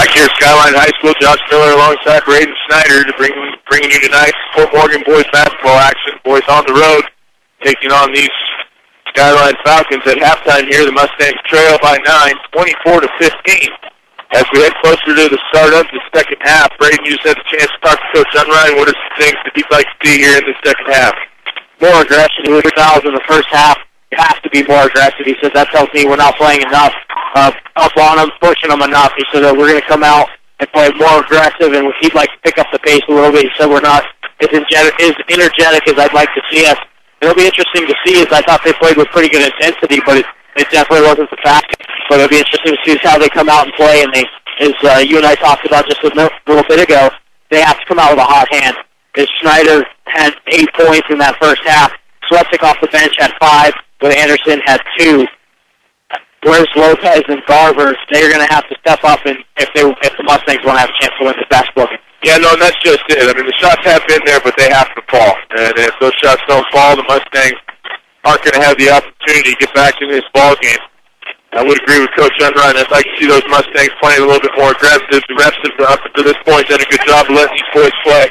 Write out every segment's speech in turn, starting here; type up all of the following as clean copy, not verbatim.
Back here, Skyline High School, Josh Miller alongside Braden Snyder to bringing you tonight's Fort Morgan boys basketball action. Boys on the road, taking on these Skyline Falcons at halftime here. The Mustangs trail by 9, 24-15. As we head closer to the start of the second half, Braden, you just had a chance to talk to Coach Unrein. What are some things that you'd like to see here in the second half? More aggression. He was fouls in the first half. You have to be more aggressive. He said that tells me we're not playing enough up on them, pushing them enough. He said that we're going to come out and play more aggressive, and he'd like to pick up the pace a little bit. He said we're not as energetic as I'd like to see us. It'll be interesting to see, as I thought they played with pretty good intensity, but it definitely wasn't the fact. But it'll be interesting to see how they come out and play. And they, as you and I talked about just a little bit ago, they have to come out with a hot hand. As Schneider had 8 points in that first half, Swetzik off the bench had 5, but Anderson had 2. Whereas Lopez and Garver, they're going to have to step up, and if the Mustangs want to have a chance to win this basketball game. Yeah, no, and that's just it. I mean, the shots have been there, but they have to fall. And if those shots don't fall, the Mustangs aren't going to have the opportunity to get back in this ball game. I would agree with Coach Unrein. I'd like to see those Mustangs playing a little bit more aggressive. The refs have, up to this point, done a good job of letting these boys play.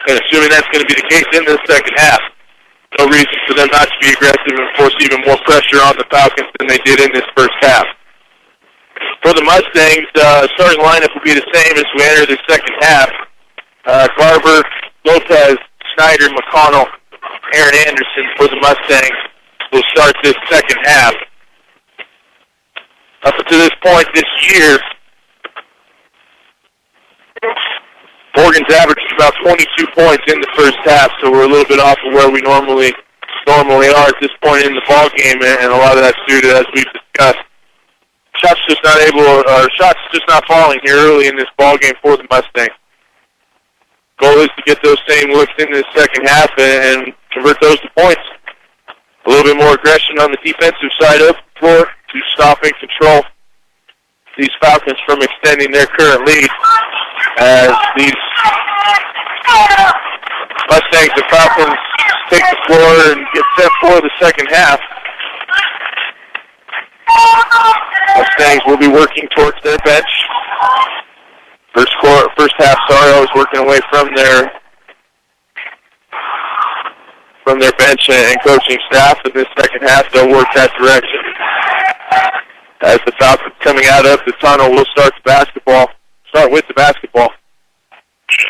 And assuming that's going to be the case in the second half, no reason for them not to be aggressive and force even more pressure on the Falcons than they did in this first half. For the Mustangs, starting lineup will be the same as we enter the second half. Garber, Lopez, Snyder, McConnell, Aaron Anderson for the Mustangs will start this second half. Up to this point this year, Morgan's averaged about 22 points in the first half, so we're a little bit off of where we normally are at this point in the ball game, and a lot of that's due to, as we've discussed, shots just not falling here early in this ball game for the Mustangs. Goal is to get those same looks in the second half and convert those to points. A little bit more aggression on the defensive side of the floor to stop and control these Falcons from extending their current lead, as these Mustangs and Falcons take the floor and get set for the second half. Mustangs will be working towards their bench. First half, I was working away from their bench and coaching staff. In this second half, they'll work that direction. As the Falcons coming out of the tunnel, we'll start with the basketball.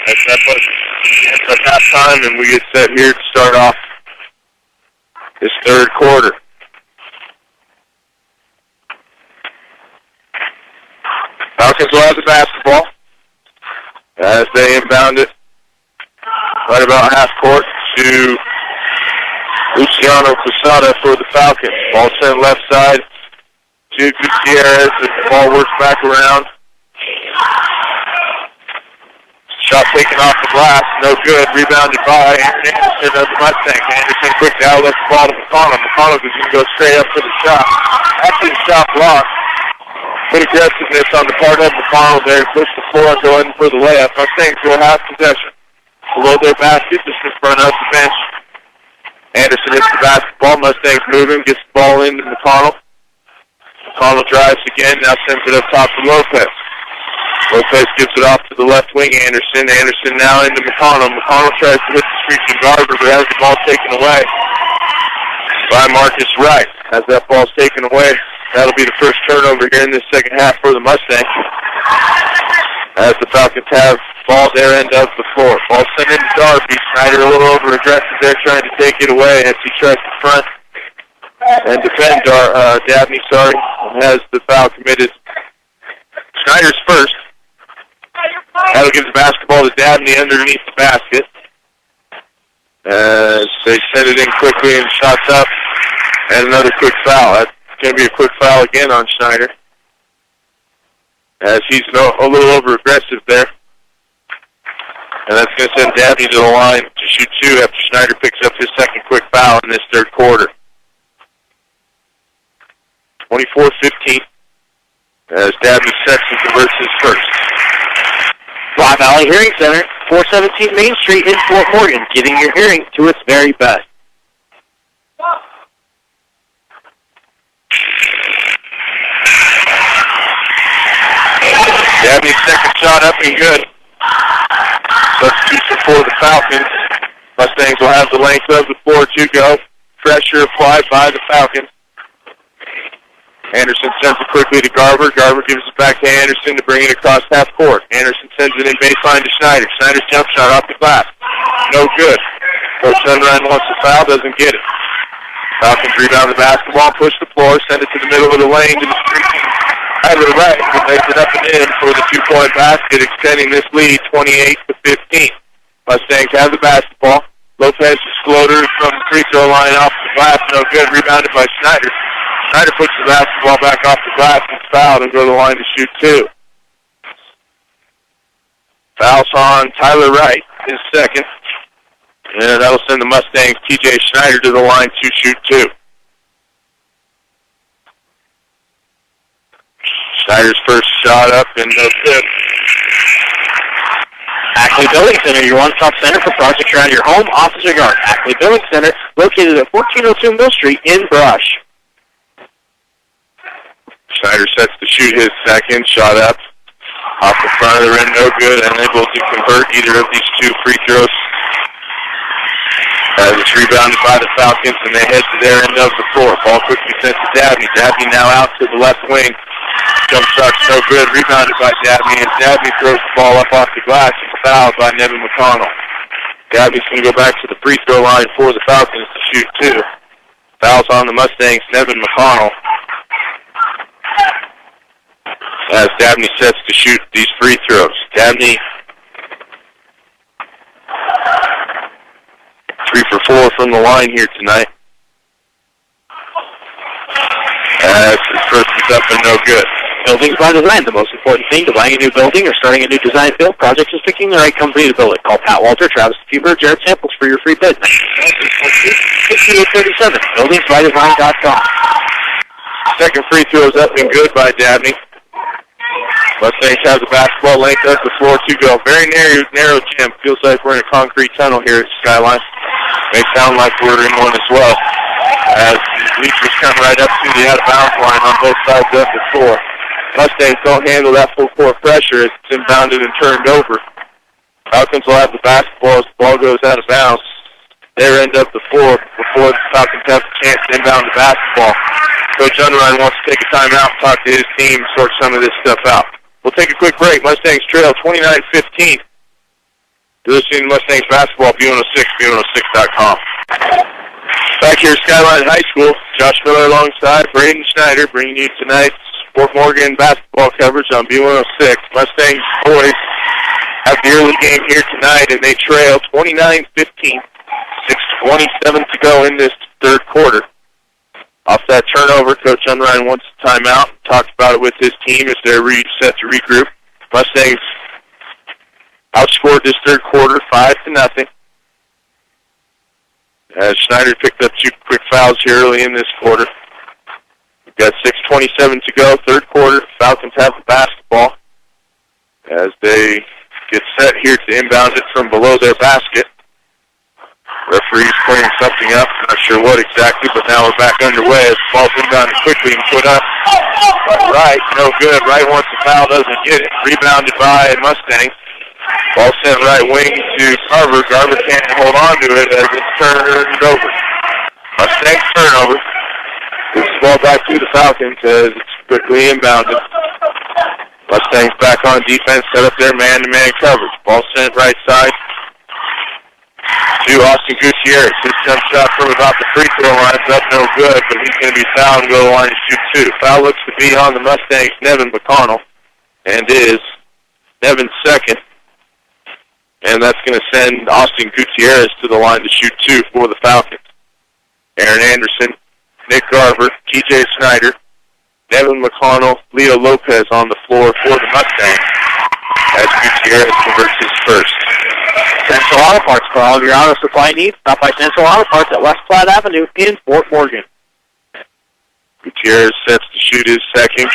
That's halftime, and we get set here to start off this third quarter. Falcons will have the basketball as they inbound it right about half court to Luciano Posada for the Falcons. Ball sent left side to Gutierrez as the ball works back around. Shot taken off the glass, no good. Rebounded by Anderson of the Mustangs. Anderson quick now left the ball to McConnell. McConnell is going to go straight up for the shot. After the shot blocked, good aggressiveness on the part of McConnell there. Push the floor and go in for the layup. Mustangs will have possession below their basket, just in front of the bench. Anderson hits the basketball. Mustangs moving, gets the ball into McConnell. McConnell drives again, now sends it up top to Lopez. Lopez gives it off to the left wing, Anderson. Anderson now into McConnell. McConnell tries to hit the streaking Garber, but has the ball taken away by Marcus Wright. As that ball's taken away, that'll be the first turnover here in this second half for the Mustangs. As the Falcons have ball their end of the floor. Ball sent into Darby. Snyder a little over-aggressive there, trying to take it away as he tries to front and defend Dabney, has the foul committed. Snyder's first. That'll give the basketball to Dabney underneath the basket. As they send it in quickly and shots up. And another quick foul. That's going to be a quick foul again on Schneider, as he's a little over-aggressive there. And that's going to send Dabney to the line to shoot 2 after Schneider picks up his second quick foul in this third quarter. 24-15 as Dabney sets and converts his first. Fly Valley Hearing Center, 417 Main Street in Fort Morgan, getting your hearing to its very best. Dabney's second shot up and good. Substitution for the Falcons. Mustangs will have the length of the floor to go. Pressure applied by the Falcons. Anderson sends it quickly to Garver. Garver gives it back to Anderson to bring it across half court. Anderson sends it in baseline to Schneider. Schneider's jump shot off the glass. No good. Coach Sunrun wants to foul, doesn't get it. Falcons rebound the basketball, push the floor, send it to the middle of the lane to the street. Tyler Wright makes it up and in for the 2-point basket, extending this lead 28-15. Mustangs have the basketball. Lopez floater from the free throw line off the glass, no good. Rebounded by Schneider. Schneider puts the basketball back off the glass and fouled and go to the line to shoot 2. Fouls on Tyler Wright, his second. And that'll send the Mustangs TJ Schneider to the line to shoot 2. Schneider's first shot up and no good. Ackley Building Center, your one-stop center for projects around your home, office, or yard. Ackley Building Center, located at 1402 Mill Street in Brush. Schneider sets to shoot his second shot up. Off the front of the rim, no good. Unable to convert either of these 2 free throws. As it's rebounded by the Falcons, and they head to their end of the floor. Ball quickly sent to Dabney. Dabney now out to the left wing. Jump shot's no good. Rebounded by Dabney, and Dabney throws the ball up off the glass and fouled by Nevin McConnell. Dabney's going to go back to the free throw line for the Falcons to shoot 2. Fouls on the Mustangs, Nevin McConnell. As Dabney sets to shoot these free throws. Dabney 3 for 4 from the line here tonight. As his first is up and no good. Buildings by design. The most important thing to buying a new building or starting a new design build project is picking the right company to build it. Call Pat Walter, Travis Huber, Jared Samples for your free bid. 6837. Buildingsbydesign.com. Second free throw is up and good by Dabney. Mustangs have the basketball length up the floor to go. Very narrow gym. Feels like we're in a concrete tunnel here at Skyline. May sound like we're in one as well. As the bleachers come right up to the out-of-bounds line on both sides of the floor. Mustangs don't handle that full court pressure as it's inbounded and turned over. Falcons will have the basketball as the ball goes out of bounds. Their end of the floor before the Falcons have the chance to inbound the basketball. Coach Unrein wants to take a timeout and talk to his team and sort some of this stuff out. We'll take a quick break. Mustangs trail 29-15. You're listening to Mustangs basketball, B106, B106.com. Back here at Skyline High School, Josh Miller alongside Braden Schneider bringing you tonight's Fort Morgan basketball coverage on B106. Mustangs boys have the early game here tonight, and they trail 29-15. 6:27 to go in this third quarter. Off that turnover, Coach Unrein wants a timeout. Talked about it with his team as they're set to regroup. Mustangs outscored this third quarter 5-0. As Schneider picked up 2 quick fouls here early in this quarter. We've got 6:27 to go, third quarter. Falcons have the basketball as they get set here to inbound it from below their basket. Referee's cleaning something up. Not sure what exactly, but now we're back underway as the ball's inbounded quickly and put up. Right, no good. Right wants the foul, doesn't get it. Rebounded by Mustangs. Ball sent right wing to Garver. Garver can't hold on to it as it's turned over. Mustangs turnover. Gives the ball back to the Falcons as it's quickly inbounded. Mustangs back on defense, set up their man-to-man coverage. Ball sent right side to Austin Gutierrez. His jump shot from about the free throw line is up no good, but he's going to be fouled and go to the line to shoot 2. Foul looks to be on the Mustangs, Nevin McConnell, and is Nevin's second. And that's going to send Austin Gutierrez to the line to shoot 2 for the Falcons. Aaron Anderson, Nick Garver, TJ Schneider, Nevin McConnell, Leo Lopez on the floor for the Mustangs as Gutierrez converts his first. Central Auto Parts. For all of your auto supply needs, stop by Central Auto Parts at West Platte Avenue in Fort Morgan. Gutierrez sets to shoot his second.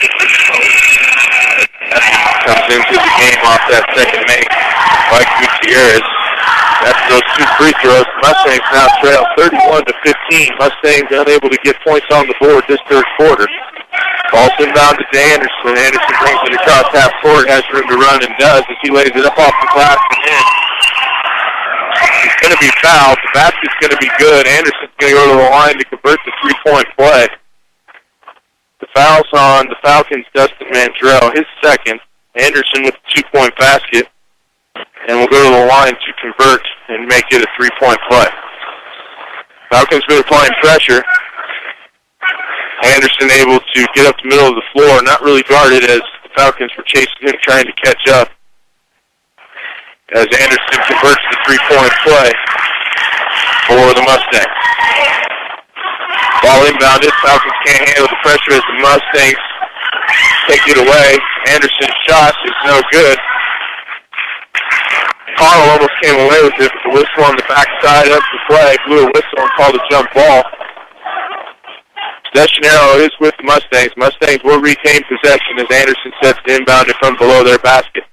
Comes into the game off that second make by Gutierrez. That's those 2 free throws. Mustangs now trail 31-15. Mustangs unable to get points on the board this third quarter. Ball's inbound to Anderson. Anderson brings it across half court, has room to run, and does as he lays it up off the glass and in. He's going to be fouled. The basket's going to be good. Anderson's going to go to the line to convert the three-point play. The foul's on the Falcons' Dustin Mandrell, his second. Anderson with the two-point basket. And we'll go to the line to convert and make it a three-point play. Falcons been applying pressure. Anderson able to get up the middle of the floor, not really guarded as the Falcons were chasing him, trying to catch up. As Anderson converts the three-point play for the Mustangs. Ball inbounded. Falcons can't handle the pressure as the Mustangs take it away. Anderson's shot is no good. Connell almost came away with it, but the whistle on the backside of the play blew a whistle and called a jump ball. Deschanero is with the Mustangs. Mustangs will retain possession as Anderson sets the inbound from below their basket.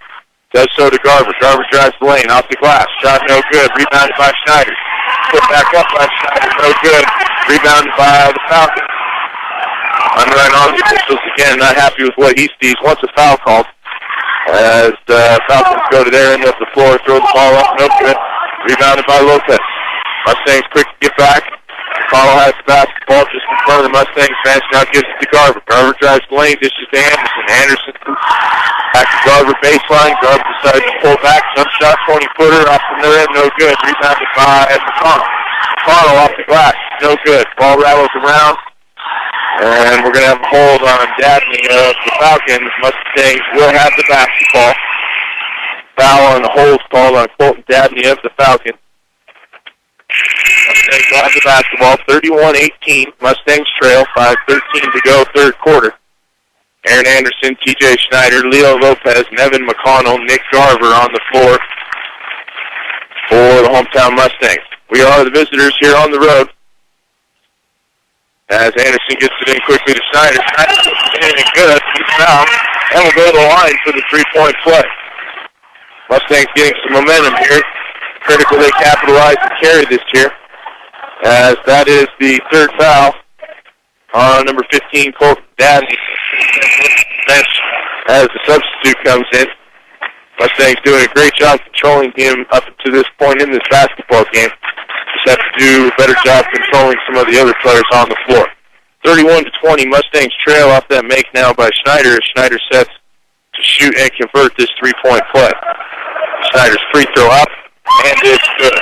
Does so to Garver. Garver drives the lane off the glass. Shot no good. Rebounded by Schneider. Put back up by Schneider. No good. Rebounded by the Falcons. Unrun on the officials again. Not happy with what he sees. Wants a foul called. As the Falcons go to their end of the floor. Throw the ball up. No good. Rebounded by Lopez. Mustangs quick to get back. Connell has the basketball just in front of the Mustangs bench. Now gives it to Garver. Garver drives the lane. Dishes to Anderson. Anderson back to Garver baseline. Garver decides to pull back. Jump shot, 20-footer off the other end. No good. Rebounded by McConnell. McConnell off the glass. No good. Ball rattles around. And we're going to have a hold on Dabney of the Falcons. Mustangs will have the basketball. Foul on the hold called on Colton Dabney of the Falcons. Mustangs will have the basketball, 31-18. Mustangs trail, 5:13 to go, third quarter. Aaron Anderson, TJ Schneider, Leo Lopez, Nevin McConnell, Nick Garver on the floor for the hometown Mustangs. We are the visitors here on the road. As Anderson gets it in quickly to Schneider. Schneider's in it good. He's fouled. And we'll go to the line for the three-point play. Mustangs getting some momentum here. Critical they capitalize and carry this here, as that is the third foul on number 15, Colton Dabney. Bench as the substitute comes in. Mustangs doing a great job controlling him up to this point in this basketball game. Just have to do a better job controlling some of the other players on the floor. 31-20, Mustangs trail off that make now by Schneider. Schneider sets to shoot and convert this three-point play. Schneider's free throw up. And it's good.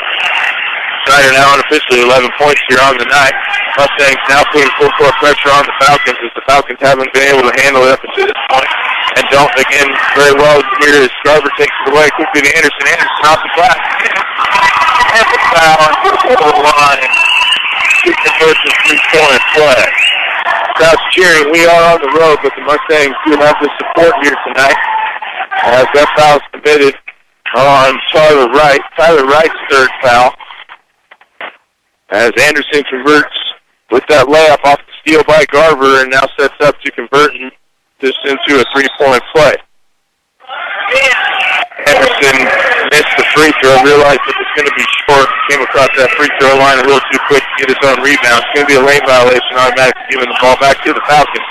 Schneider now unofficially 11 points here on the night. Mustangs now putting full court pressure on the Falcons as the Falcons haven't been able to handle it up until this point. And don't, again, very well here as Garver takes it away quickly to Anderson. Anderson off the glass. And the foul on the line. To convert the three-point play. Crowd's cheering. We are on the road, but the Mustangs do have the support here tonight. As that foul's committed on Tyler Wright. Tyler Wright's third foul. As Anderson converts with that layup off the steal by Garver and now sets up to convert this into a three-point play. Anderson missed the free throw, realized it was going to be short, came across that free throw line a little too quick to get his own rebound. It's going to be a lane violation, automatically giving the ball back to the Falcons.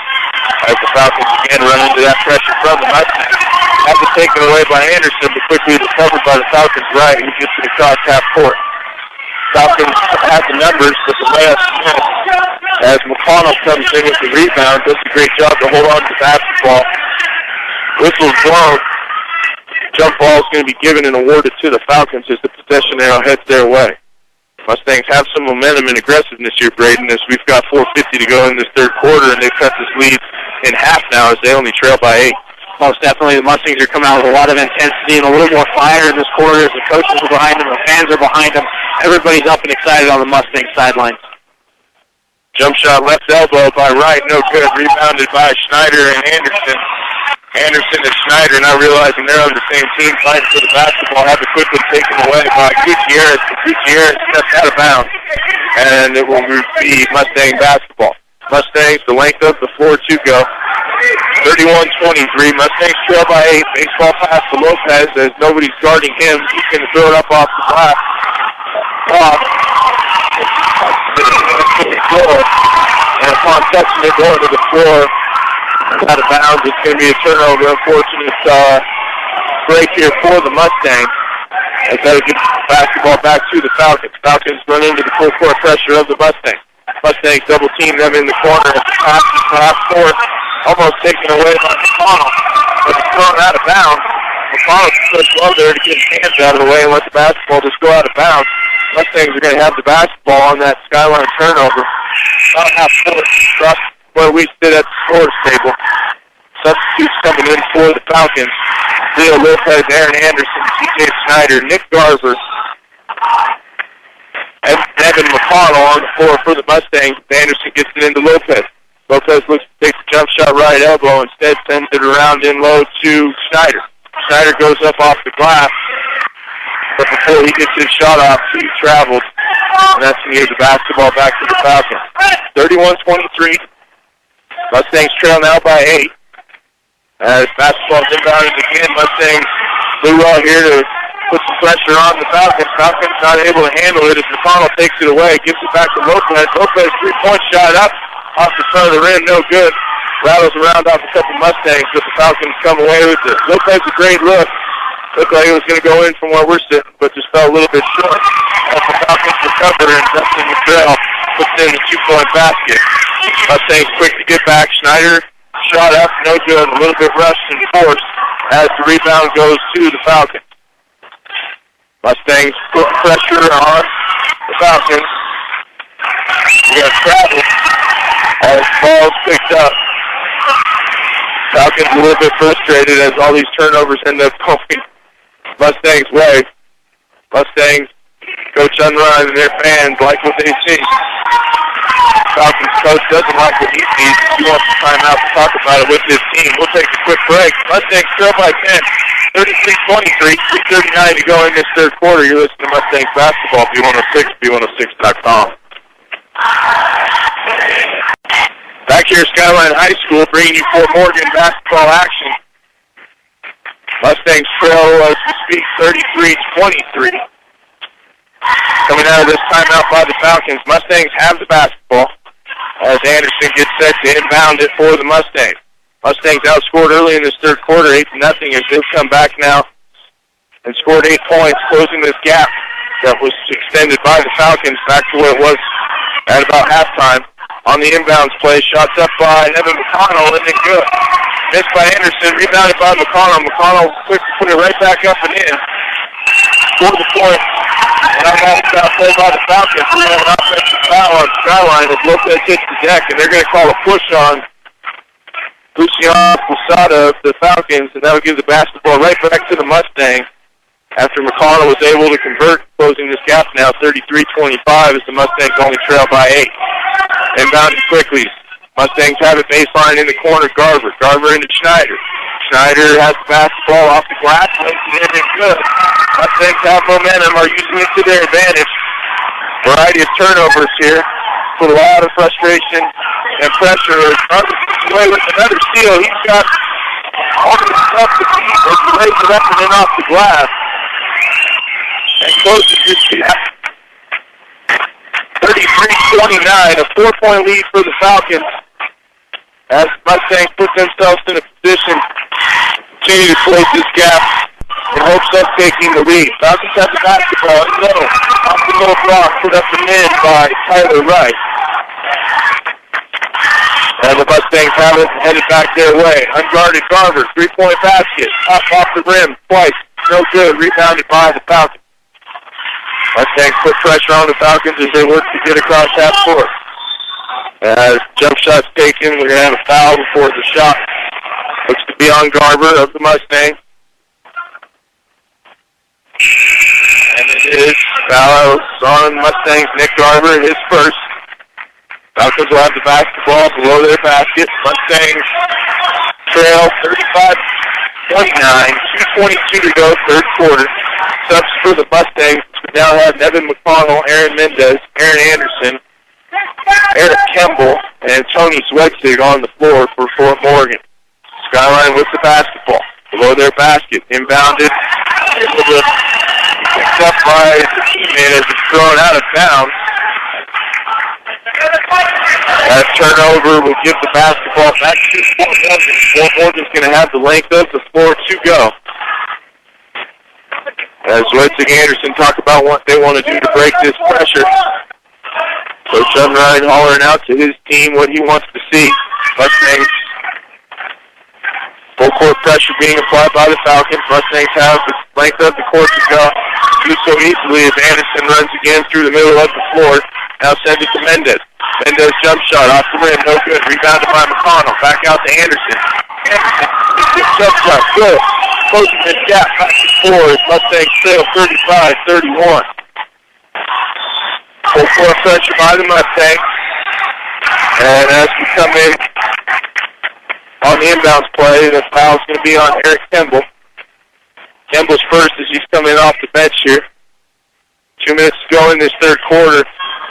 As the Falcons again run into that pressure from the Mustangs. That was taken away by Anderson, but quickly recovered by the Falcons right, who gets it across half court. Falcons have the numbers, but the last minute, as McConnell comes in with the rebound, does a great job to hold on to the basketball. Whistle's blown. Jump ball is going to be given and awarded to the Falcons as the possession arrow heads their way. Mustangs have some momentum and aggressiveness here, Braden, as we've got 4:50 to go in this third quarter, and they've cut this lead in half now as they only trail by 8. Most definitely, the Mustangs are coming out with a lot of intensity and a little more fire in this quarter as the coaches are behind them, the fans are behind them. Everybody's up and excited on the Mustang sidelines. Jump shot left elbow by Wright, no good. Rebounded by Schneider and Anderson. Anderson and Schneider now realizing they're on the same team fighting for the basketball, have it quickly taken away by Gutierrez. Gutierrez steps out of bounds, and it will be Mustang basketball. Mustangs, the length of the floor to go. 31-23, Mustangs trail by 8. Baseball pass to Lopez as nobody's guarding him. He's going to throw it up off the glass. And upon touching it, going to the floor Out of bounds. It's going to be a turnover. Unfortunate break here for the Mustangs. They got to get the basketball back to the Falcons. Falcons run into the full court pressure of the Mustangs. Mustangs double team them in the corner. Pass to half court. Almost taken away by McConnell. But it's thrown out of bounds. McConnell puts well there to get his hands out of the way and let the basketball just go out of bounds. Mustangs are going to have the basketball on that Skyline turnover. About half court across where we sit at the scores table. Substitutes coming in for the Falcons. Leo Lopez, Aaron Anderson, C.J. Snyder, Nick Garver, and Evan McConnell on the floor for the Mustangs. Anderson gets it into Lopez. Lopez looks to take the jump shot right elbow. Instead sends it around in low to Snyder. Snyder goes up off the glass. But before he gets his shot off, he traveled. And that's going to give the basketball back to the Falcons. 31-23. Mustangs trail now by 8. As basketball's inbounded again, Mustangs do well here to put some pressure on the Falcons. Falcons not able to handle it as McConnell takes it away, gives it back to Lopez. Lopez three-point shot up off the front of the rim, no good. Rattles around off a couple Mustangs, but the Falcons come away with it. Lopez a great look. Looked like it was going to go in from where we're sitting, but just fell a little bit short. As the Falcons recover and Justin McDrell puts in the two-point basket. Mustangs quick to get back. Schneider shot up, no good. A little bit rushed and forced as the rebound goes to the Falcons. Mustangs put pressure on the Falcons. We got travel as the ball's picked up. Falcons a little bit frustrated as all these turnovers end up going Mustangs' way. Mustangs, Coach Unrun and their fans like what they see. Falcons coach doesn't like what he sees. He wants a timeout to talk about it with his team. We'll take a quick break. Mustangs trail by 10. 33-23, 3:39 to go in this third quarter. You're listening to Mustangs basketball, B106, B106.com. Back here at Skyline High School, bringing you Fort Morgan basketball action. Mustangs trail, as we speak, 33-23. Coming out of this timeout by the Falcons, Mustangs have the basketball as Anderson gets set to inbound it for the Mustangs. Mustangs outscored early in this third quarter, 8-0, as they've come back now and scored 8 points, closing this gap that was extended by the Falcons back to where it was at about halftime. On the inbounds play, shots up by Evan McConnell, and then good. Missed by Anderson, rebounded by McConnell. McConnell quick to put it right back up and in. Scored the point. And I'm off that play by the Falcons. We have an offensive foul on Skyline as Lopez hits the deck, and they're going to call a push on Luciano Posada of the Falcons, and that would give the basketball right back to the Mustangs after McConnell was able to convert, closing this gap now 33-25 as the Mustangs only trail by 8. Inbounded quickly. Mustangs have it baseline in the corner. Garver into Schneider. Schneider has the basketball off the glass. Lays it in and good. Mustangs have momentum, are using it to their advantage. Variety of turnovers here. Put a lot of frustration and pressure. Garver gets away with another steal. He's got all the stuff to beat as he lays it up and in off the glass. And closes this gap. 33-29, a 4-point lead for the Falcons as Mustangs put themselves in a position to continue to close this gap in hopes of taking the lead. Falcons have the basketball in the middle. Off the middle block, put up and in by Tyler Wright. And the Mustangs have it headed back their way. Unguarded Garver, 3-point basket. Up off the rim twice. No good. Rebounded by the Falcons. Mustangs put pressure on the Falcons as they work to get across half court. As jump shots taken, we're going to have a foul before the shot. Looks to be on Garver of the Mustangs. And it is foul on Mustangs, Nick Garver, his first. Falcons will have the basketball below their basket. Mustangs trail 35-29, 2:22 to go, third quarter. Subs for the Mustangs. We now have Evan McConnell, Aaron Mendez, Aaron Anderson, Eric Kemble, and Tony Swedzig on the floor for Fort Morgan. Skyline with the basketball below their basket. Inbounded. Picked up by the teammate as it's thrown out of bounds. That turnover will give the basketball back to Fort Morgan. Fort Morgan's going to have the length of the floor to go. As Witzig Anderson talk about what they want to do to break this pressure. Coach Unrein hollering out to his team what he wants to see. Mustangs, full court pressure being applied by the Falcons. Mustangs have the length of the court to go. Do so easily as Anderson runs again through the middle of the floor. Now send it to Mendez. Mendez jump shot off the rim, no good. Rebounded by McConnell. Back out to Anderson. Anderson, jump shot, good. Closing this gap back to four as Mustangs trail 35-31. Full court pressure by the Mustangs. And as we come in on the inbounds play, the foul's going to be on Eric Kimball. Kimball's first as he's coming off the bench here. 2 minutes to go in this third quarter.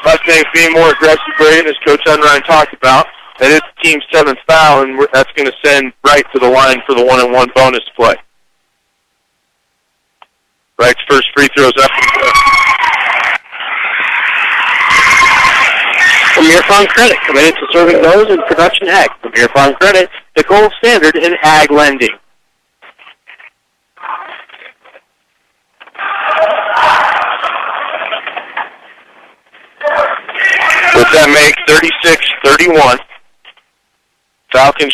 Mustangs being more aggressive, Braden, as Coach Unrein talked about. That is the team's 7th foul, and that's going to send Wright to the line for the 1-on-1 bonus play. Wright's first free throw's up and good. Premier Farm Credit, committed to serving those in production ag. Premier Farm Credit, the gold standard in ag lending. With that make 36-31. Falcons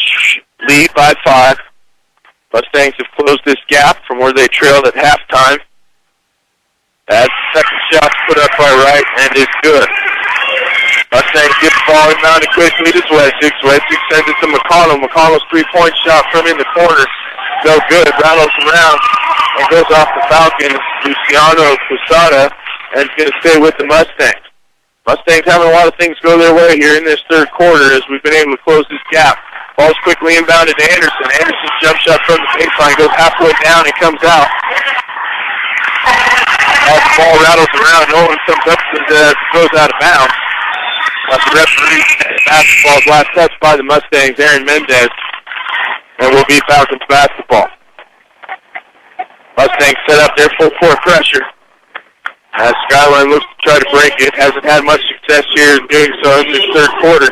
lead by 5. Mustangs have closed this gap from where they trailed at halftime. As the second shot's put up by Wright and is good. Mustangs get the ball inbounded quickly to Zwezig. Zwezig sends it to McConnell. McConnell's three-point shot from in the corner. No good. Rattles around and goes off the Falcons. Luciano Quesada, and it's going to stay with the Mustangs. Mustangs having a lot of things go their way here in this third quarter as we've been able to close this gap. Ball's quickly inbounded to Anderson. Anderson's jump shot from the baseline goes halfway down and comes out. As the ball rattles around, no one comes up and goes out of bounds. The referee, basketball's last touch by the Mustangs, Aaron Mendez, and will be Falcons basketball. Mustangs set up their full court pressure. As Skyline looks to try to break it, hasn't had much success here in doing so in this third quarter.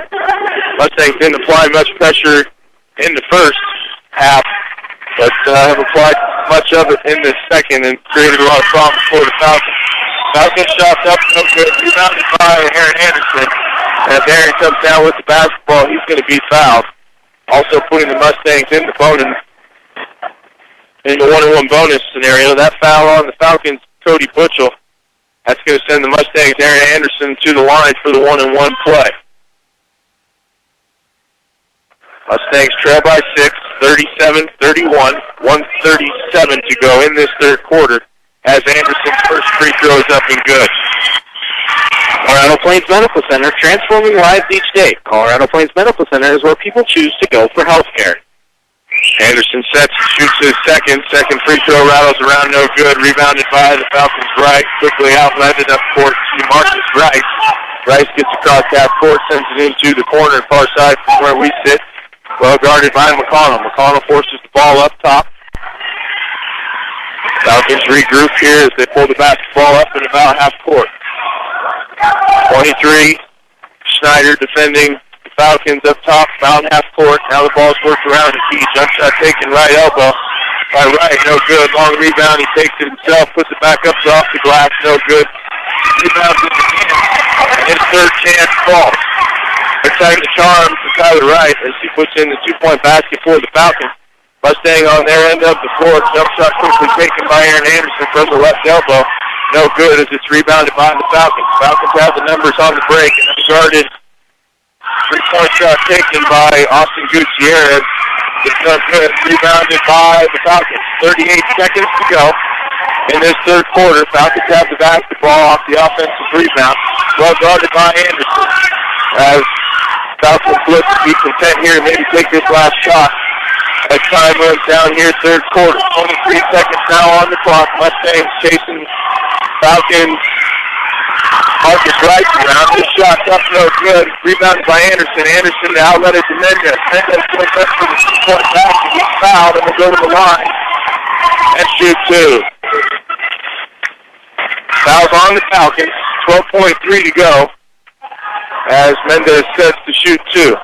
Mustangs didn't apply much pressure in the first half, but have applied much of it in the second and created a lot of problems for the Falcons. Falcons shot up, no good, rebounded by Aaron Anderson. As Aaron comes down with the basketball, he's going to be fouled. Also putting the Mustangs in the bonus, in the 1-on-1 bonus scenario. That foul on the Falcons, Cody Butchell. That's going to send the Mustangs, Aaron Anderson, to the line for the 1-on-1 play. Mustangs trail by 6, 37-31, 1:37 to go in this third quarter as Anderson's first free throw is up and good. Colorado Plains Medical Center, transforming lives each day. Colorado Plains Medical Center is where people choose to go for health care. Anderson sets, shoots his second free throw, rattles around, no good. Rebounded by the Falcons' Right, quickly outletted up court to Marcus Rice. Rice gets across half court, sends it into the corner, far side from where we sit. Well guarded by McConnell. McConnell forces the ball up top. Falcons regroup here as they pull the basketball up in about half court. 23, Schneider defending the Falcons up top, about half court. Now the ball's worked around the key. Jump shot taken right elbow by Wright, no good. Long rebound, he takes it himself, puts it back up off the glass, no good. Rebounds it again. His third chance falls. They're trying to charm to Tyler Wright as he puts in the 2-point basket for the Falcons. Mustang on their end of the floor. Jump shot quickly taken by Aaron Anderson from the left elbow. No good as it's rebounded by the Falcons. Falcons have the numbers on the break and unguarded. 3-point shot taken by Austin Gutierrez. It's not good. Rebounded by the Falcons. 38 seconds to go in this third quarter. Falcons have the basketball off the offensive rebound. Well guarded by Anderson. As Falcons look to be content here to maybe take this last shot. As time runs down here, third quarter. 23 seconds now on the clock. Mustangs chasing Falcons. Marcus Rice around. This shot's up, no good. Rebounded by Anderson. Anderson to outlet it to Mendez. Mendez goes up for the 2-point basket. He's fouled and will go to the line and shoot two. Fouls on the Falcons. 12.3 to go as Mendez sets to shoot two.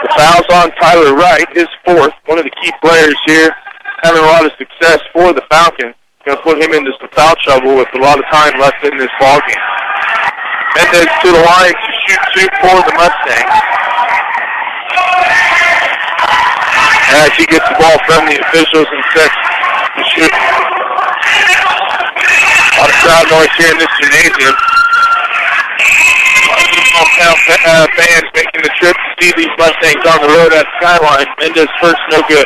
The foul's on Tyler Wright, his fourth. One of the key players here, having a lot of success for the Falcons. Going to put him into some foul trouble with a lot of time left in this ballgame. Mendez to the line to shoot two for the Mustangs. As he gets the ball from the officials and sets to shoot. A lot of crowd noise here in this gymnasium. Fans making the trip to see these Mustangs on the road at Skyline. Mendez first, no good.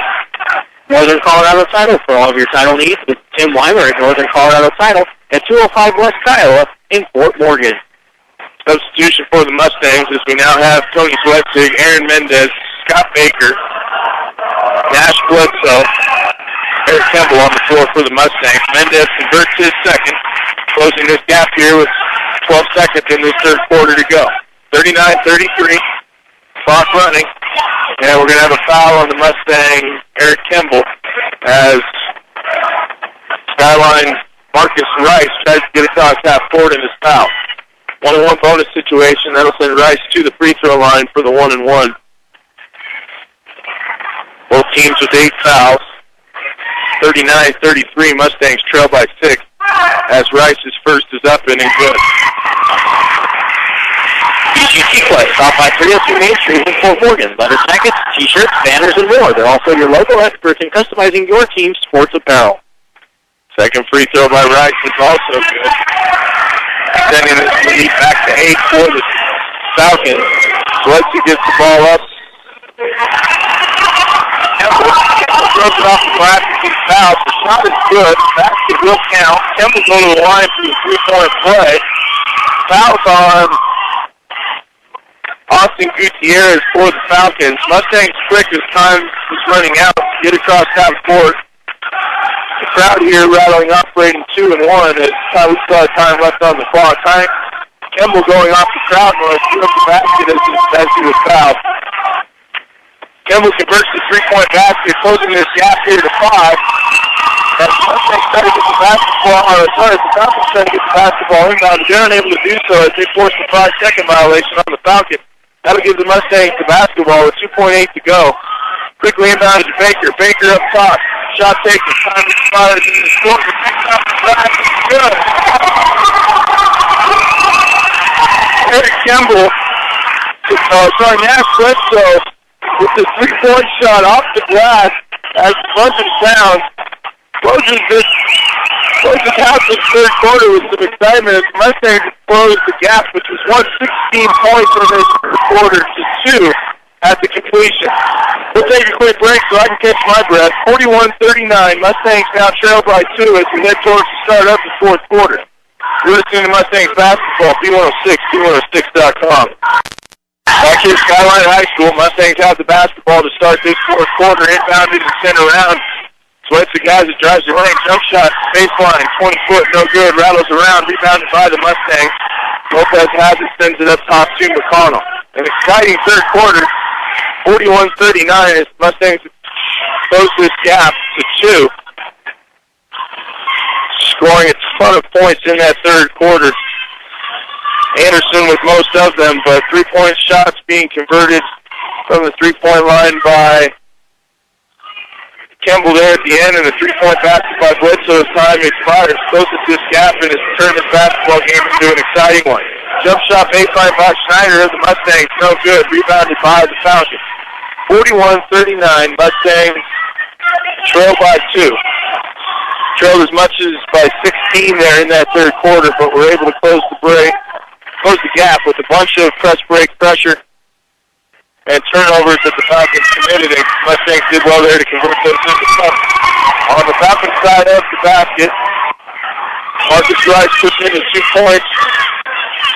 Northern Colorado title for all of your title needs with Tim Weimer at Northern Colorado Title at 205 West Kiowa in Fort Morgan. Substitution for the Mustangs as we now have Tony Zwetsig, Aaron Mendez, Scott Baker, Nash Bledsoe, Eric Kemble on the floor for the Mustangs. Mendez converts his second, closing this gap here with 12 seconds in this third quarter to go. 39-33, clock running, and we're going to have a foul on the Mustang, Eric Kemble, as Skyline Marcus Rice tries to get across half court in this foul. 1-on-1 bonus situation. That'll send Rice to the free throw line for the 1-and-1. Both teams with 8 fouls. 39-33, Mustangs trail by 6 as Rice's first is up and in good. BGT play, stop by 302 Main Street in Fort Morgan. Letter jackets, t-shirts, banners, and more. They're also your local experts in customizing your team's sports apparel. Second free throw by Rice is also good. Sending this lead back to 8 for the Falcons. Swetsy gets the ball up. Kemble throws it off the glass and gets fouled. The shot is good. Basket will count. Kemble going to the line for the three-point play. Foul's on Austin Gutierrez for the Falcons. Mustangs quick as time is running out to get across half court. The crowd here rattling off, rating 2 and 1 as we still have time left on the clock. Kemble going off the crowd noise, threw up the basket as he was fouled. Kemble converts the three-point basket, closing this gap here to 5. As the Mustangs try to get the basketball, the Falcons try to get the basketball inbound, but they're unable to do so as they force the 5-second violation on the Falcons. That'll give the Mustangs the basketball with 2.8 to go. Quickly inbounded to Baker. Baker up top. Shot taken. Time to spot it in the score. Good. Eric Kemble. Nash Bledsoe with the three-point shot off the glass as the buzzer sounds. Closes out the third quarter with some excitement as the Mustangs closed the gap, which was 116 points in this quarter to 2 at the completion. We'll take a quick break so I can catch my breath. 41-39, Mustangs now trail by 2 as we head towards the start of the fourth quarter. You're listening to Mustangs basketball, B106, B106.com. Back here at Skyline High School, Mustangs have the basketball to start this fourth quarter. Inbounded and sent around. Swetsy guys that drives the lane. Jump shot, baseline, 20-foot, no good. Rattles around, rebounded by the Mustangs. Lopez has it, sends it up top to McConnell. An exciting third quarter, 41-39 as Mustangs close this gap to 2. Scoring a ton of points in that third quarter. Anderson with most of them, but three-point shots being converted from the three-point line by Kemble there at the end, and the three-point basket by Bledsoe as time expires. Closes this gap and has turned this basketball game into an exciting one. Jump shot baseline by Schneider of the Mustangs, no good. Rebounded by the Falcons. 41-39, Mustangs trail by 2. Trailed as much as by 16 there in that third quarter, but were able to close the gap with a bunch of press break pressure and turnovers that the Falcons committed, and Mustangs did well there to convert those into points. On the Falcons side of the basket, Marcus Rice puts in the 2 points,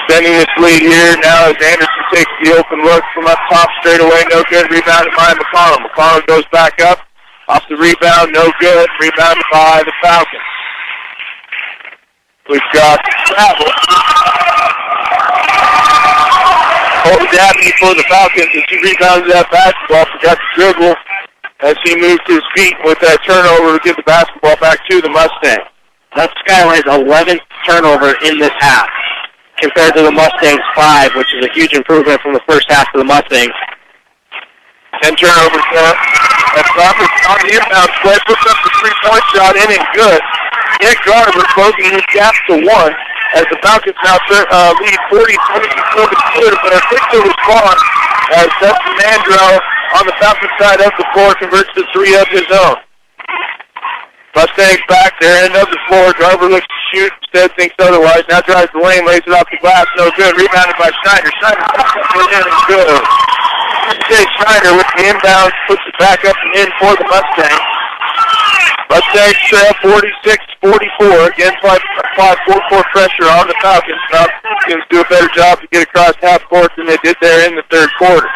extending this lead here now as Anderson takes the open look from up top straight away, no good. Rebounded by McConnell. McConnell goes back up, off the rebound, no good. Rebounded by the Falcons. We've got travel. Cole Dabney for the Falcons as he rebounded that basketball, forgot to dribble as he moved to his feet with that turnover to give the basketball back to the Mustangs. That's Skyline's 11th turnover in this half. compared to the Mustangs 5, which is a huge improvement from the first half of the Mustangs. 10 turnovers there. That's Roberts on the inbound play, puts up the three-point shot in and good. Nick Garber closing his gap to 1 as the Falcons now lead 40-22, but are quick to respond as Dustin Mandrell on the Falcons side of the floor converts to 3 of his own. Mustangs back there, end of the floor. Garber looks to shoot, instead thinks otherwise. Now drives the lane, lays it off the glass, no good. Rebounded by Schneider. Schneider in and good. Jay Schneider with the inbound, puts it back up and in for the Mustangs. Mustangs trail 46-44. Again, apply full-court pressure on the Falcons. Falcons do a better job to get across half court than they did there in the third quarter.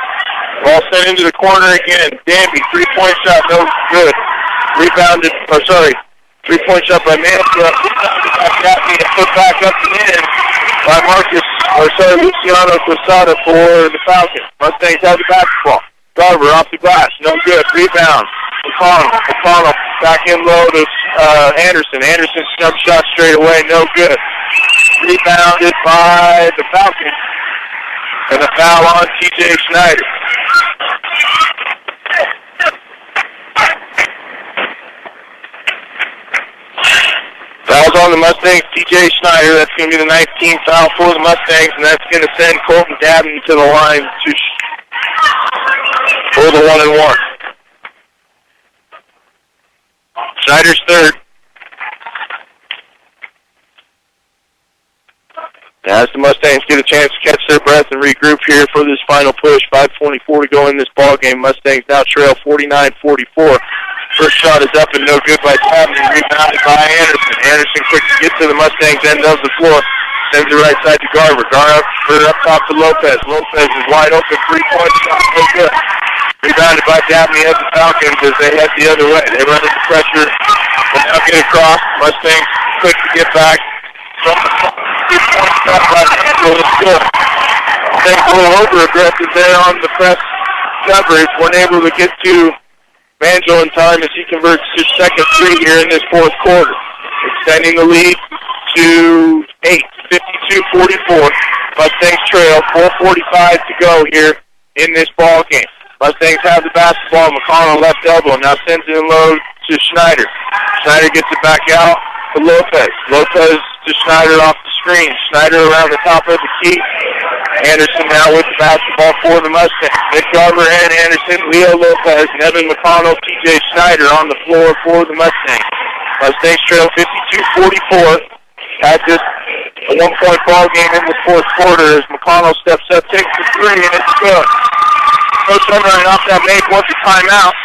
Ball sent into the corner again. Danby, three-point shot, no good. Rebounded, three-point shot by Mansfield. Put back up and in by Luciano Quesada for the Falcons. Mustangs have the basketball. Garber off the glass, no good. Rebound. McConnell back in low to Anderson. Anderson snub shot straight away, no good. Rebounded by the Falcons. And a foul on T.J. Schneider. Fouls on the Mustangs, T.J. Schneider. That's going to be the 19th foul for the Mustangs, and that's going to send Colton Dabney to the line for the 1-and-1. Schneider's third. As the Mustangs get a chance to catch their breath and regroup here for this final push, 5:24 to go in this ballgame. Mustangs now trail 49-44. First shot is up and no good by Dabney, rebounded by Anderson. Anderson quick to get to the Mustangs end of the floor. Sends it right side to Garber. Garber up top to Lopez. Lopez is wide open, three-point shot, no good. Rebounded by Dabney of the Falcons as they head the other way. They run into pressure. Will now get across. Mustangs quick to get back. From the three-point shot by Mansfield is good. Mustangs a little over-aggressive there on the press coverage. Weren't able to get to Manjo in time as he converts his second three here in this fourth quarter. Extending the lead to 8, 52-44. Mustangs trail, 4:45 to go here in this ball game. Mustangs have the basketball. McConnell left elbow. Now sends it in low to Schneider. Schneider gets it back out to Lopez. Lopez to Schneider off the screen. Schneider around the top of the key. Anderson now with the basketball for the Mustangs. Nick Garber and Anderson, Leo Lopez, Nevin McConnell, T.J. Schneider on the floor for the Mustangs. Mustangs trail 52-44. Had this a one-point ball game in the fourth quarter as McConnell steps up, takes the three, and it's good. Coach Sunrise off that make, wants a timeout.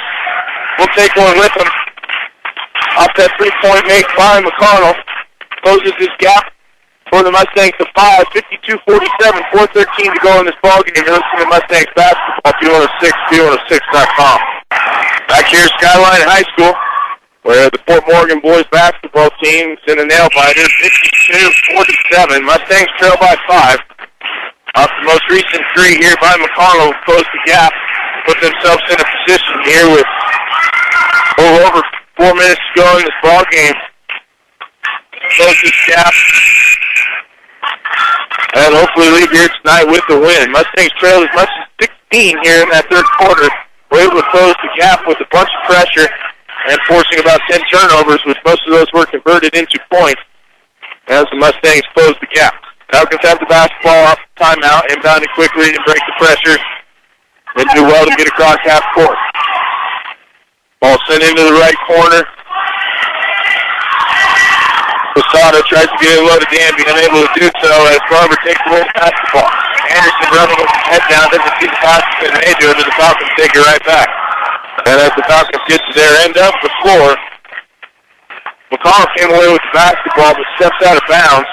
We'll take one with him. Off that three-point make by McConnell. Closes his gap for the Mustangs to 5, 52-47, 4:13 to go in this ballgame. You're listening to Mustangs basketball, 206.com. Back here at Skyline High School, where the Fort Morgan boys basketball team's in a nail-biter, 52-47. Mustangs trail by 5. Off the most recent three here by McConnell, closed the gap, put themselves in a position here with a little over 4 minutes to go in this ball game. Close this gap, and hopefully leave here tonight with the win. Mustangs trail as much as 16 here in that third quarter. We're able to close the gap with a bunch of pressure and forcing about 10 turnovers, which most of those were converted into points as the Mustangs close the gap. Falcons have the basketball off the timeout, inbounding quickly and break the pressure. They do well to get across half court. Ball sent into the right corner. Posada tries to get it low to Danby, unable to do so as Garber takes away the basketball. Anderson running with his head down, doesn't see the pass, and they do it, and the Falcons take it right back. And as the Falcons get to their end of the floor, McConnell came away with the basketball but steps out of bounds.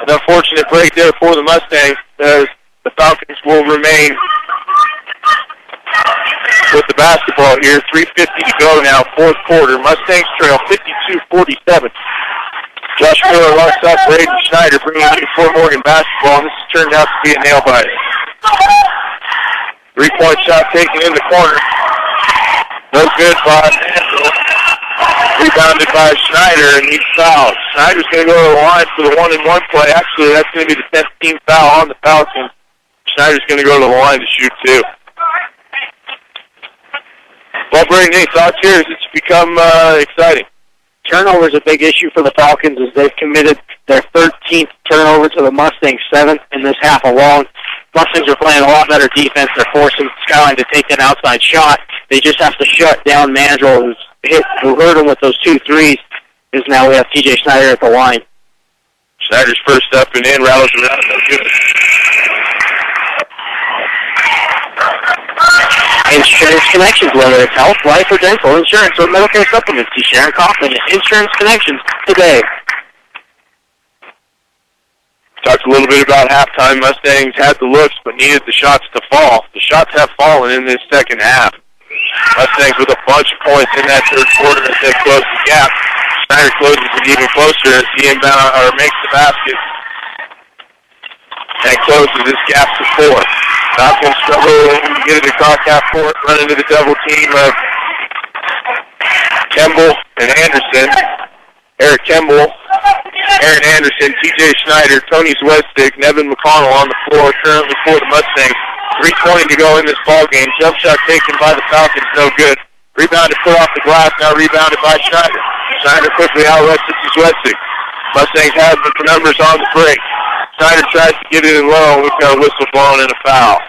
An unfortunate break there for the Mustangs as the Falcons will remain with the basketball here. 3:50 to go now, fourth quarter. Mustangs trail 52-47. Josh Miller alongside Braden Schneider bringing in Fort Morgan basketball, and this has turned out to be a nail-biter. 3-point shot taken in the corner. No good by Mansfield. Rebounded by Schneider, and he's fouled. Schneider's going to go to the line for the 1-and-1 play. Actually, that's going to be the 10th team foul on the Falcons. Schneider's going to go to the line to shoot 2. Well, Brady, any thoughts here as it's become exciting? Turnover is a big issue for the Falcons as they've committed their 13th turnover to the Mustangs' 7th in this half alone. Mustangs are playing a lot better defense. They're forcing Skyline to take that outside shot. They just have to shut down Mandrill, who hurt him with those 2 threes, as now we have TJ Schneider at the line. Schneider's first up and in, rattles around. Insurance Connections, whether it's health, life, or dental insurance or medical care supplements, see Sharon Kaufman at Insurance Connections today. Talked a little bit about halftime. Mustangs had the looks but needed the shots to fall. The shots have fallen in this second half. Mustangs with a bunch of points in that third quarter as they close the gap. Schneider closes it even closer as he makes the basket and closes this gap to 4. Falcons struggle to get it across half court, run into the double team of Kemble and Anderson. Eric Kemble, Aaron Anderson, TJ Schneider, Tony Zwestig, Nevin McConnell on the floor currently for the Mustangs. 3:20 to go in this ball game. Jump shot taken by the Falcons, no good. Rebounded, put off the glass, now rebounded by Schneider. Schneider quickly outlets it to Zwestig. Mustangs have the numbers on the break. Schneider tries to get it in low, and we've got a whistle blown and a foul.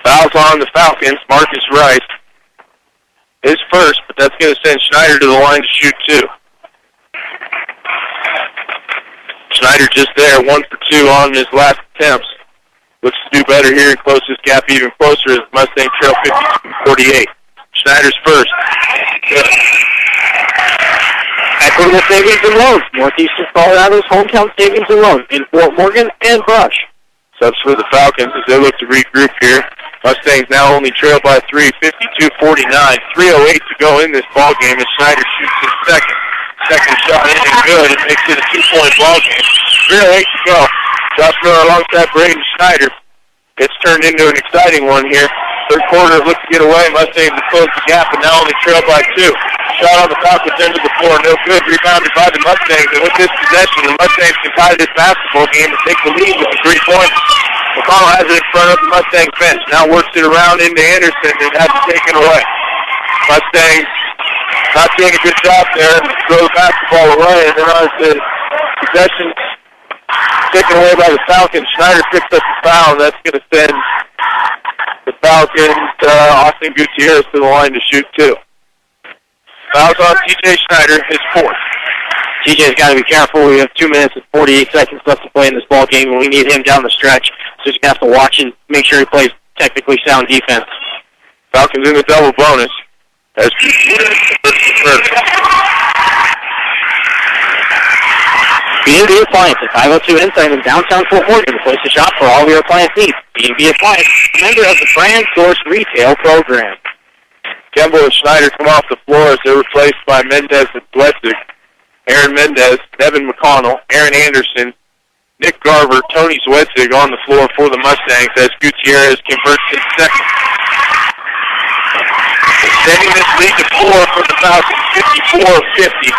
Fouls on the Falcons. Marcus Rice is first, but that's going to send Schneider to the line to shoot 2. Schneider just there, 1 for 2 on his last attempts. Looks to do better here and close this gap even closer as Mustang trail 52-48. Schneider's first. Good. Equitable Savings and Loans, Northeastern Colorado's hometown savings and loans in Fort Morgan and Brush. Subs for the Falcons as they look to regroup here. Mustangs now only trail by 3, 52-49. 3:08 to go in this ball game as Schneider shoots his second. Second shot in and good. It makes it a 2-point ball game. 3:08 to go. Josh Miller alongside Braden Schneider. It's turned into an exciting one here. Third quarter looked to get away. Mustangs have closed the gap and now only trail by 2. Shot on the Falcons end of the floor, no good. Rebounded by the Mustangs, and with this possession, the Mustangs can tie this basketball game and take the lead with the 3 points. McConnell has it in front of the Mustangs bench. Now works it around into Anderson and has it taken away. Mustangs not doing a good job there. Throw the basketball away, and then on the possession taken away by the Falcons. Schneider picks up the foul, and that's going to send the Falcons, Austin Gutierrez to the line to shoot 2. Fouls on TJ Schneider, his 4th. TJ's got to be careful. We have 2 minutes and 48 seconds left to play in this ball game, and we need him down the stretch. So he's going to have to watch and make sure he plays technically sound defense. Falcons in the double bonus. As B&B Appliance at 502 Ensign in downtown Fort Morgan, the place to shop for all of your appliance needs. B&B Appliance, a member of the Brand Source Retail Program. Kemble and Schneider come off the floor as they're replaced by Mendez and Blessig. Aaron Mendez, Nevin McConnell, Aaron Anderson, Nick Garver, Tony Zwesig on the floor for the Mustangs as Gutierrez converts his second. Extending this lead to 4 for the Falcons, 54-50.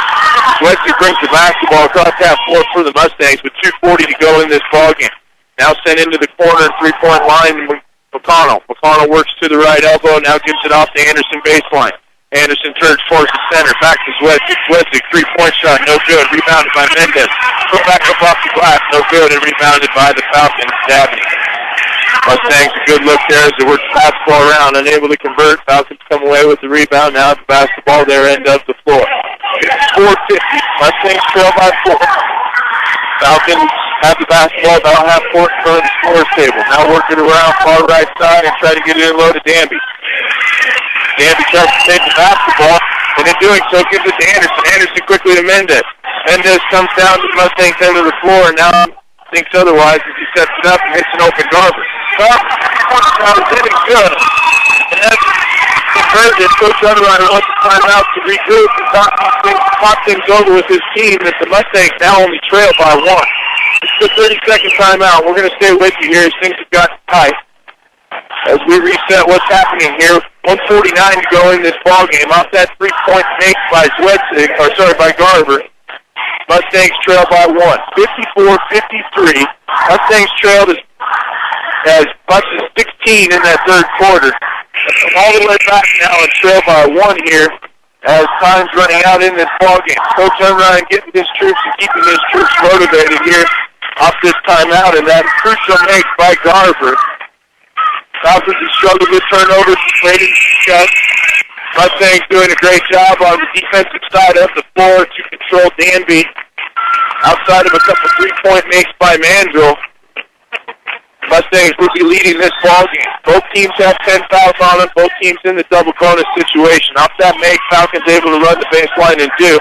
Zwesig brings the basketball across half court for the Mustangs with 2:40 to go in this ballgame. Now sent into the corner, 3-point line, McConnell. McConnell works to the right elbow, now gives it off to Anderson baseline. Anderson turns towards the center, back to Zwesig. Zwesig, 3-point shot, no good. Rebounded by Mendez. Put back up off the glass, no good, and rebounded by the Falcons. Dabney. Mustangs a good look there as they work the basketball around, unable to convert. Falcons come away with the rebound. Now the basketball their end of the floor. It's 4:50. Mustangs trail by 4. Falcons have the basketball about half court in front of the scorer's table. Now work it around far right side and try to get it in low to Danby. Danby tries to take the basketball, and in doing so gives it to Anderson. Anderson quickly to Mendez. Mendez comes down to the Mustangs end of the floor, and now thinks otherwise as he sets it up and hits an open Garver. Garver hitting good. And that's converted. Coach Underwriter wants to time out to regroup and talk things over with his team as the Mustangs now only trail by 1. It's the 30-second timeout. We're going to stay with you here as things have gotten tight. As we reset what's happening here 1:49 to go in this ball game. Off that 3-point make by by Garver. Mustangs trail by 1. 54-53. Mustangs trailed as much as 16 in that third quarter. All the way back now and trail by 1 here as time's running out in this ball game. Coach Unrein getting his troops and keeping his troops motivated here off this timeout, and that crucial make by Garver. Falcons have struggled with turnovers, waiting to shut. Mustangs doing a great job on the defensive side of the floor to control Danby. Outside of a couple 3-point makes by Manville, Mustangs will be leading this ball game. Both teams have 10 fouls on them. Both teams in the double bonus situation. Off that make, Falcons able to run the baseline and do.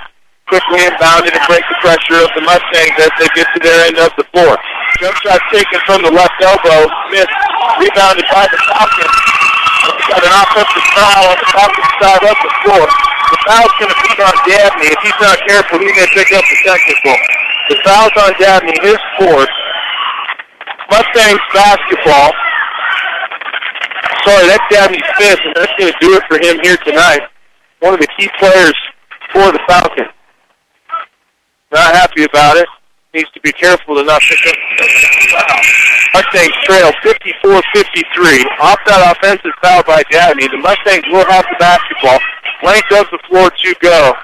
Quickly inbounded and break the pressure of the Mustangs as they get to their end of the floor. Jump shot taken from the left elbow. Smith rebounded by the Falcons. Got an offensive foul on the Falcons side of the floor. The foul's going to be on Dabney. If he's not careful, he's going to pick up the technical. The foul's on Dabney, his fourth. Mustangs basketball. Sorry, that's Dabney's fifth, and that's going to do it for him here tonight. One of the key players for the Falcons. Not happy about it. Needs to be careful to not pick up the foul. Mustangs trail 54-53. Off that offensive foul by Dabney, the Mustangs will have the basketball. Length of the floor to go.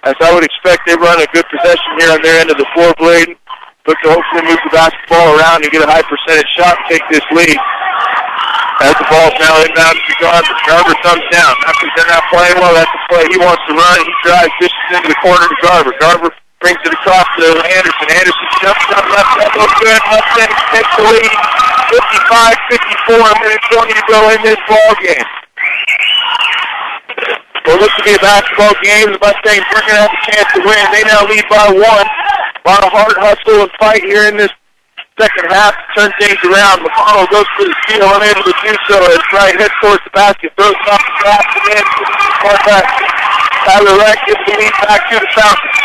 As I would expect, they run a good possession here on their end of the floor, Blade. Look to hopefully move the basketball around and get a high percentage shot and take this lead. As the ball's now inbound to Garver. Garver comes down. After they're not playing well, that's the play. He wants to run. He drives, dishes into the corner to Garver. Garver brings it across to Anderson. Anderson jumps up left elbow. Good. Mustangs takes the lead. 55-54. A minute 20 to go in this ball game. Will look to be a basketball game. The Mustangs are going to have a chance to win. They now lead by 1. A lot of hard hustle and fight here in this second half to turn things around. McConnell goes for the steal, unable to do so. As Wright heads towards the basket, throws it off the glass and in. Far back. Tyler Wright gives the lead back to the Falcons.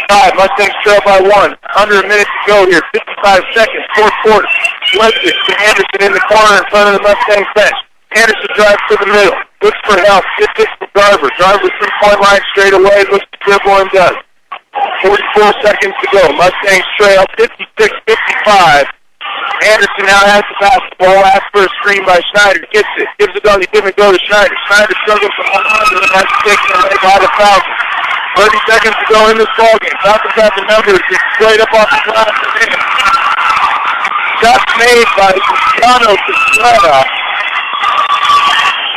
56-55. Mustangs trail by 1. Under a minute to go here. 55 seconds. Fourth quarter. Weston to Anderson in the corner in front of the Mustangs bench. Anderson drives to the middle. Looks for help. Gets it from Garver. Garver 3-point line straight away. Looks to dribble and does. 44 seconds to go. Mustangs trail 56-55. Anderson now has the basketball. Asks for a screen by Schneider. Gets it. Gives it on. He didn't go to Schneider. Schneider struggles to hold on to it and has to take it away by the Falcons. 30 seconds to go in this ballgame. Falcons have the numbers. It's straight up off the glass. Shots made by Cristiano Castretta.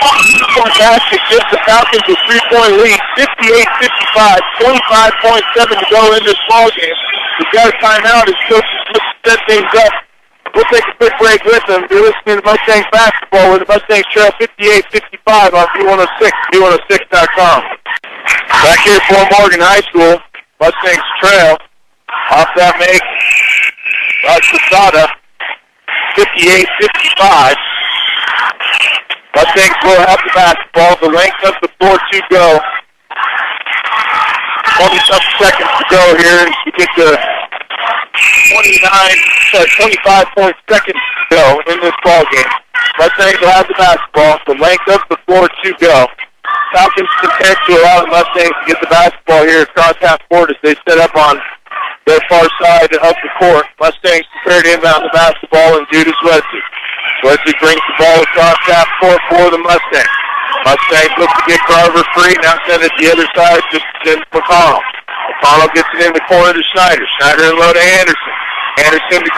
Two-point basket gives the Falcons a 3-point lead, 58-55, 25.7 to go in this ballgame. We've got a timeout as coaches look to set things up. We'll take a quick break with them. You're listening to Mustangs basketball where the Mustangs trail 58-55 on B106, B106.com. Back here for Morgan High School, Mustangs trail. Off that make, Casada, 58-55. Mustangs will have the basketball. The length of the floor to go. 20-something seconds to go here. You get the 25 seconds to go in this ball game. Mustangs will have the basketball. The length of the floor to go. Falcons content to allow the Mustangs to get the basketball here across half court as they set up on their far side of the court. Mustangs prepared to inbound the basketball and Judas Wesley. Wesley brings the ball across half court for the Mustangs. Mustangs look to get Garver free. Now send it the other side to McConnell. McConnell gets it in the corner to Schneider. Schneider and low to Anderson. Anderson to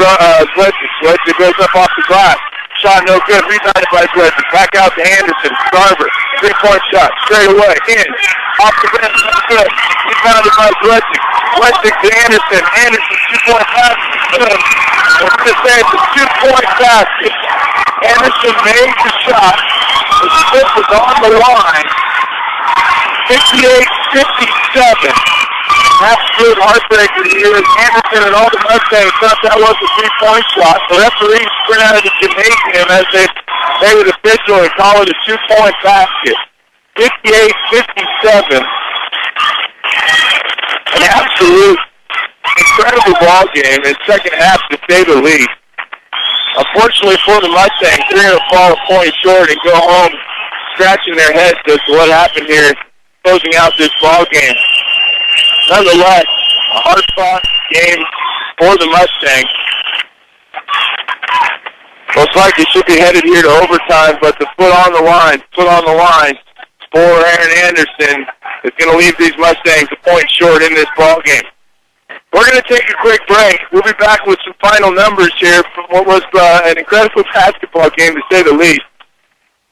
Wesley. Wesley goes up off the glass. Shot no good. Rebounded by Wesley. Back out to Anderson. Garver. 3-point shot. Straight away. In. Off the rim. Good. Rebounded by Wesley. Wesley to Anderson. Anderson. 2-point pass. Good. We're going to say it's a 2-point basket. Anderson made the shot. The split was on the line. 58-57. Absolute heartbreaker here as Anderson and all the Mustangs thought that was a 3-point shot. The referees sprint out of the gymnasium as they made it official and call it a 2-point basket. 58-57. An absolute incredible ball game in second half to say the least. Unfortunately for the Mustangs, they're going to fall a point short and go home scratching their heads as to what happened here, closing out this ball game. Nonetheless, a hard-fought game for the Mustangs. Most likely should be headed here to overtime, but the foot on the line for Aaron Anderson is going to leave these Mustangs a point short in this ball game. We're going to take a quick break. We'll be back with some final numbers here from what was an incredible basketball game, to say the least.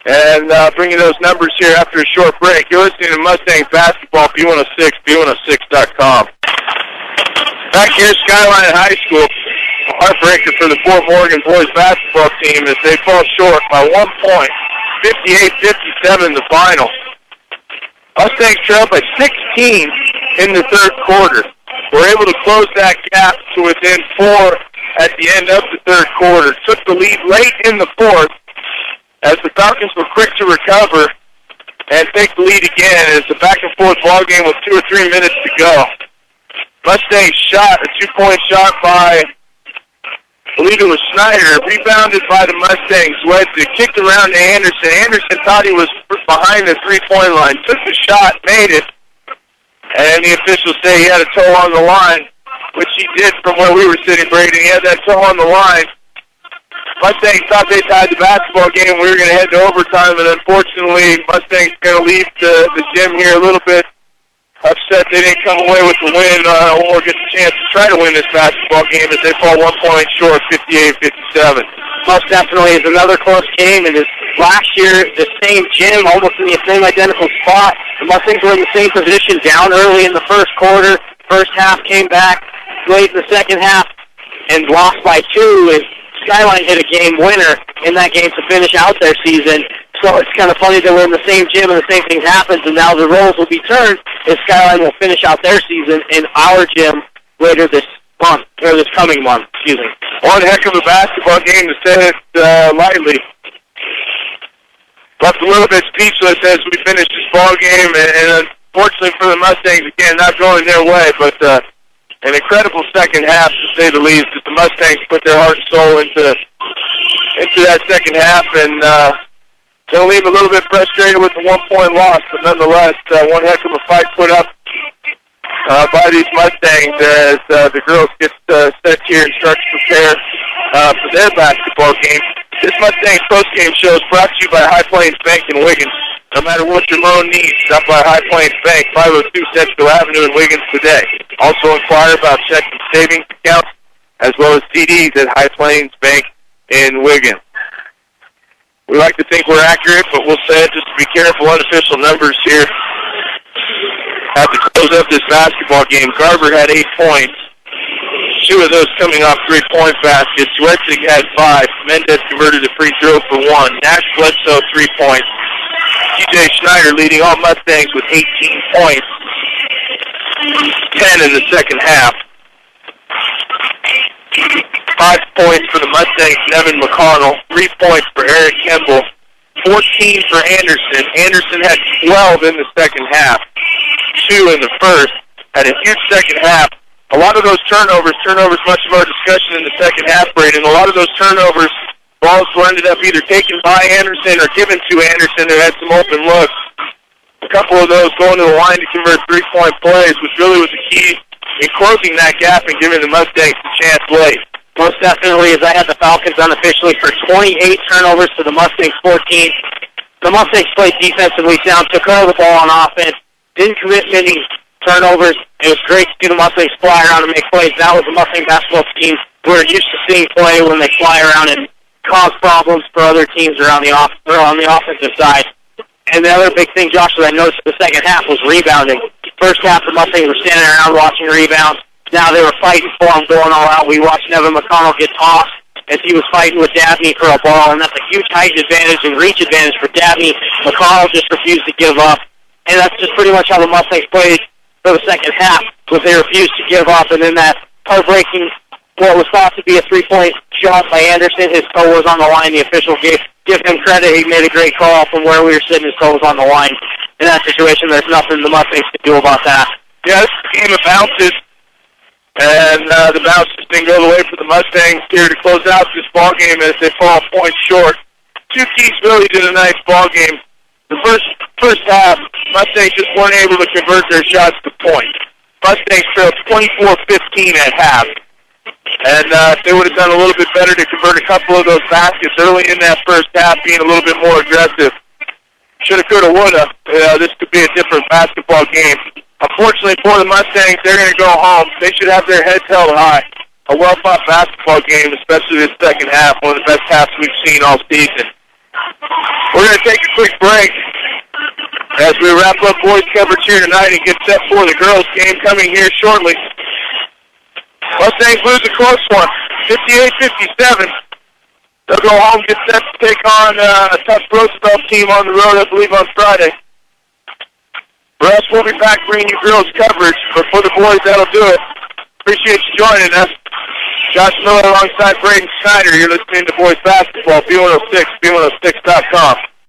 And bringing those numbers here after a short break. You're listening to Mustangs Basketball, B106, B106.com. Back here, Skyline High School. A heartbreaker for the Fort Morgan boys basketball team as they fall short by 1 point, 58-57 the final. Mustangs trailed by 16 in the third quarter. Were able to close that gap to within 4 at the end of the third quarter. Took the lead late in the fourth as the Falcons were quick to recover and take the lead again as the back-and-forth ball game with 2 or 3 minutes to go. Mustangs shot, a 2-point shot by, I believe it was Snyder, rebounded by the Mustangs. Wedged it, kicked around to Anderson. Anderson thought he was behind the three-point line. Took the shot, made it, and the officials say he had a toe on the line, which he did from where we were sitting, Brady. He had that toe on the line. Mustangs thought they tied the basketball game. We were going to head to overtime, and unfortunately, Mustangs are going to leave the gym here a little bit upset they didn't come away with the win or get the chance to try to win this basketball game as they fall 1 point short, 58-57. Most definitely is another close game, and last year, the same gym, almost in the same identical spot. The Mustangs were in the same position, down early in the first quarter. First half came back late in the second half and lost by 2, and Skyline hit a game winner in that game to finish out their season. So it's kind of funny that we're in the same gym and the same thing happens, and now the roles will be turned, and Skyline will finish out their season in our gym later this month, or this coming month, excuse me. One heck of a basketball game, to say it lightly. Left a little bit speechless as we finish this ball game, and unfortunately for the Mustangs, again, not going their way, but an incredible second half, to say the least, as the Mustangs put their heart and soul into that second half, and they'll leave a little bit frustrated with the 1 point loss, but nonetheless, one heck of a fight put up by these Mustangs as the girls get set here and start to prepare for their basketball game. This Mustangs postgame show is brought to you by High Plains Bank in Wiggins. No matter what your loan needs, stop by High Plains Bank, 502 Central Avenue in Wiggins today. Also inquire about checking savings accounts as well as CDs at High Plains Bank in Wiggins. We like to think we're accurate, but we'll say it just to be careful. Unofficial numbers here at the close of this basketball game. Garber had 8 points, 2 of those coming off three-point baskets. Wetzig had 5. Mendez converted a free throw for 1. Nash Bledsoe 3 points. TJ Schneider leading all Mustangs with 18 points, 10 in the second half. 5 points for the Mustangs, Nevin McConnell. 3 points for Eric Kemble. 14 for Anderson. Anderson had 12 in the second half. 2 in the first. Had a huge second half. A lot of those turnovers, much of our discussion in the second half, Braden. A lot of those turnovers, balls were ended up either taken by Anderson or given to Anderson, who had some open looks. A couple of those going to the line to convert three-point plays, which really was the key in closing that gap and giving the Mustangs a chance late. Most definitely, as I had the Falcons unofficially for 28 turnovers to the Mustangs 14. The Mustangs played defensively sound, took over the ball on offense, didn't commit many turnovers. It was great to see the Mustangs fly around and make plays. That was the Mustang basketball team we're used to seeing play when they fly around and cause problems for other teams around on the offensive side. And the other big thing, Josh, that I noticed in the second half was rebounding. First half, the Mustangs were standing around watching rebounds. Now they were fighting for them, going all out. We watched Nevin McConnell get tossed as he was fighting with Dabney for a ball, and that's a huge height advantage and reach advantage for Dabney. McConnell just refused to give up, and that's just pretty much how the Mustangs played for the second half, was they refused to give up, and then that heartbreaking, what was thought to be a three-point shot by Anderson, his toe was on the line. The official give him credit. He made a great call from where we were sitting. His toe was on the line. In that situation, there's nothing the Mustangs can do about that. Yeah, this game of bounces, and the bounces didn't go the way for the Mustangs here to close out this ball game as they fall points short. Two keys really to tonight's ball game. The first half, Mustangs just weren't able to convert their shots to points. Mustangs trailed 24-15 at half. And if they would have done a little bit better to convert a couple of those baskets early in that first half, being a little bit more aggressive, shoulda, coulda, woulda, this could be a different basketball game. Unfortunately for the Mustangs, they're going to go home. They should have their heads held high. A well-fought basketball game, especially the second half, one of the best halves we've seen all season. We're going to take a quick break as we wrap up boys coverage here tonight and get set for the girls game coming here shortly. Mustangs lose a close one, 58-57. They'll go home, get set to take on a tough Roosevelt team on the road, I believe, on Friday. For us, we'll be back bringing you girls coverage, but for the boys, that'll do it. Appreciate you joining us. Josh Miller alongside Braden Snyder. You're listening to boys basketball, B106, B106.com.